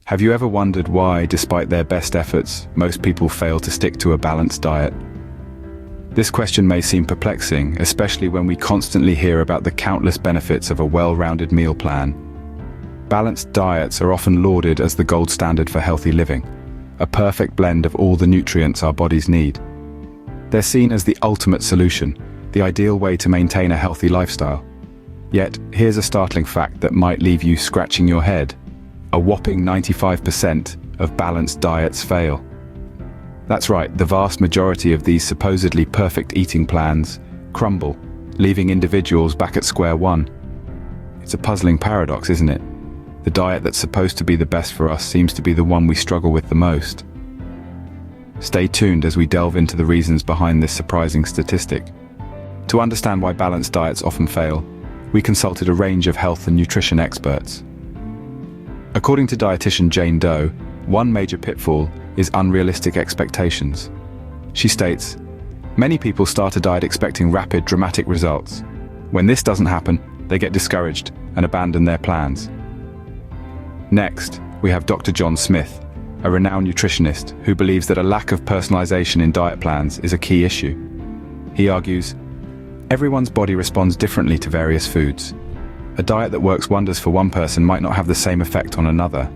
Have you ever wondered why, despite their best efforts, most people fail to stick to a balanced diet? This question may seem perplexing, especially when we constantly hear about the countless benefits of a well-rounded meal plan. Balanced diets are often lauded as the gold standard for healthy living, a perfect blend of all the nutrients our bodies need. They're seen as the ultimate solution, the ideal way to maintain a healthy lifestyle. Yet, here's a startling fact that might leave you scratching your head. A whopping 95% of balanced diets fail. That's right, the vast majority of these supposedly perfect eating plans crumble, leaving individuals back at square one. It's a puzzling paradox, isn't it? The diet that's supposed to be the best for us seems to be the one we struggle with the most. Stay tuned as we delve into the reasons behind this surprising statistic. To understand why balanced diets often fail, we consulted a range of health and nutrition experts. According to dietitian Jane Doe, one major pitfall is unrealistic expectations. She states, "Many people start a diet expecting rapid, dramatic results. When this doesn't happen, they get discouraged and abandon their plans." Next, we have Dr. John Smith, a renowned nutritionist who believes that a lack of personalization in diet plans is a key issue. He argues, everyone's body responds differently to various foods. A diet that works wonders for one person might not have the same effect on another.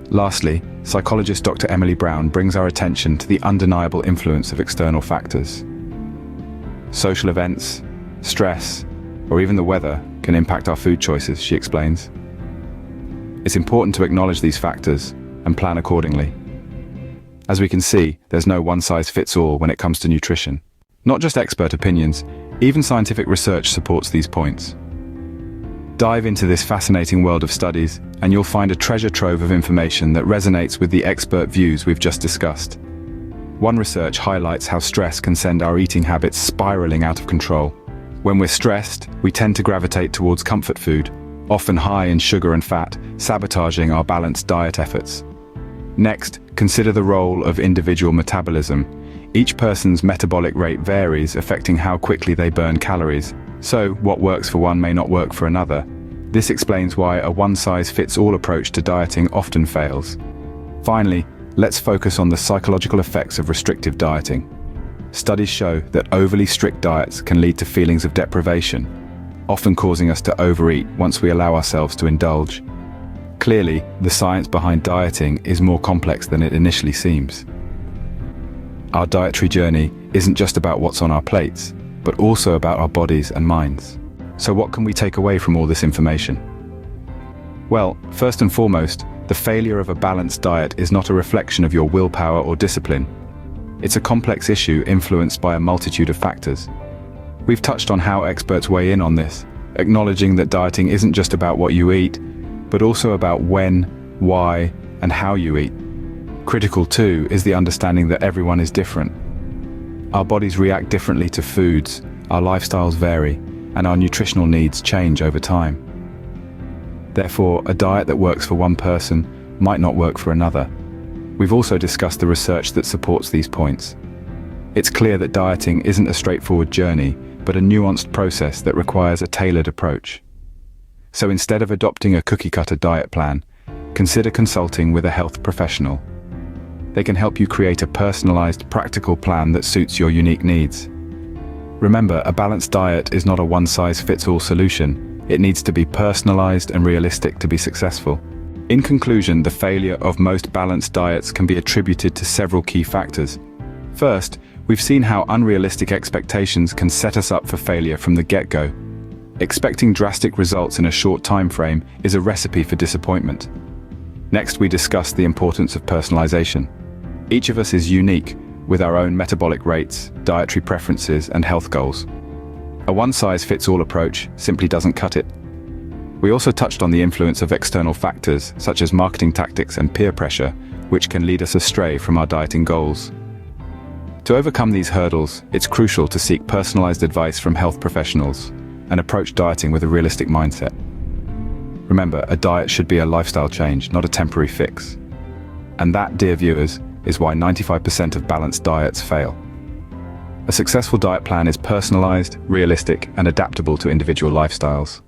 Lastly, psychologist Dr. Emily Brown brings our attention to the undeniable influence of external factors. Social events, stress, or even the weather can impact our food choices, she explains. It's important to acknowledge these factors and plan accordingly. As we can see, there's no one-size-fits-all when it comes to nutrition. Not just expert opinions, even scientific research supports these points. Dive into this fascinating world of studies, and you'll find a treasure trove of information that resonates with the expert views we've just discussed. One research highlights how stress can send our eating habits spiraling out of control. When we're stressed, we tend to gravitate towards comfort food, often high in sugar and fat, sabotaging our balanced diet efforts. Next, consider the role of individual metabolism. Each person's metabolic rate varies, affecting how quickly they burn calories. So, what works for one may not work for another. This explains why a one-size-fits-all approach to dieting often fails. Finally, let's focus on the psychological effects of restrictive dieting. Studies show that overly strict diets can lead to feelings of deprivation, often causing us to overeat once we allow ourselves to indulge. Clearly, the science behind dieting is more complex than it initially seems. Our dietary journey isn't just about what's on our plates, but also about our bodies and minds. So what can we take away from all this information? Well, first and foremost, the failure of a balanced diet is not a reflection of your willpower or discipline. It's a complex issue influenced by a multitude of factors. We've touched on how experts weigh in on this, acknowledging that dieting isn't just about what you eat, but also about when, why, and how you eat. Critical too is the understanding that everyone is different. Our bodies react differently to foods, our lifestyles vary, and our nutritional needs change over time. Therefore, a diet that works for one person might not work for another. We've also discussed the research that supports these points. It's clear that dieting isn't a straightforward journey, but a nuanced process that requires a tailored approach. So instead of adopting a cookie-cutter diet plan, consider consulting with a health professional. They can help you create a personalized, practical plan that suits your unique needs. Remember, a balanced diet is not a one-size-fits-all solution. It needs to be personalized and realistic to be successful. In conclusion, the failure of most balanced diets can be attributed to several key factors. First, we've seen how unrealistic expectations can set us up for failure from the get-go. Expecting drastic results in a short time frame is a recipe for disappointment. Next, we discussed the importance of personalization. Each of us is unique, with our own metabolic rates, dietary preferences, and health goals. A one-size-fits-all approach simply doesn't cut it. We also touched on the influence of external factors, such as marketing tactics and peer pressure, which can lead us astray from our dieting goals. To overcome these hurdles, it's crucial to seek personalized advice from health professionals and approach dieting with a realistic mindset. Remember, a diet should be a lifestyle change, not a temporary fix. And that, dear viewers, is why 95% of balanced diets fail. A successful diet plan is personalized, realistic, and adaptable to individual lifestyles.